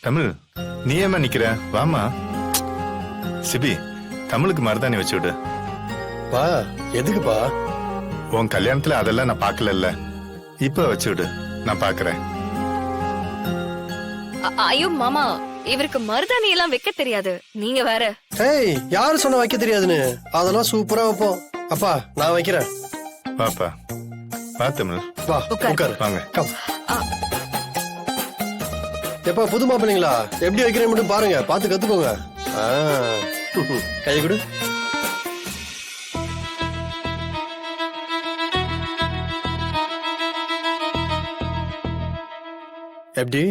தமிழ் நீ ஏமா நிக்கிற? வாமா. சிபி, தமிழுக்கு மருதாணி வச்சு விடு. பா எதுக்குப்பா? உன் கல்யாணத்துல அதெல்லாம் நான் பாக்கல. இப்ப வச்சு விடு, நான் பாக்குறேன். ஐயோ மாமா, இவருக்கு மருதாணி எல்லாம் வைக்க தெரியாது. நீங்க வேற. ஏய், யாரு சொன்ன வைக்க தெரியாதுன்னு? அதெல்லாம் சூப்பரா வைப்போம். அப்பா நான் வைக்கிறேன். வாப்பா, வா தமிழ். வா உட்காரு. உட்காரு. வாங்க. கம். எப்பா புது மாப்பிள்ளைங்களா, எப்படி வைக்கிறேன் மட்டும் பாருங்க, பார்த்து கத்துக்கோங்க. கை கொடு. எப்படி?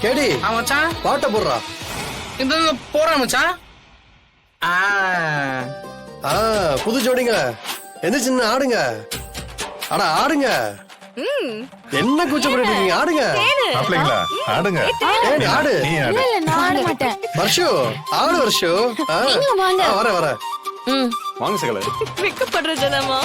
கேடி மச்சான், பாட்ட போடுறா. இந்த போறேன் மச்சான். புது ஜோடிங்க எந்த சின்ன ஆடுங்க. அட ஆடுங்க. என்ன கூச்சப்பட்டு இருக்கீங்க? ஆடுங்க மாப்பிள்ளைங்களா, ஆடுங்க. ஏடி ஆடு. நீ ஆடு. இல்ல நான் ஆட மாட்டேன். வருஷு ஆடு. வருஷு நீங்க வாங்க. வர வர வாங்க சகல. வெக்கப்படுறதுதாமா?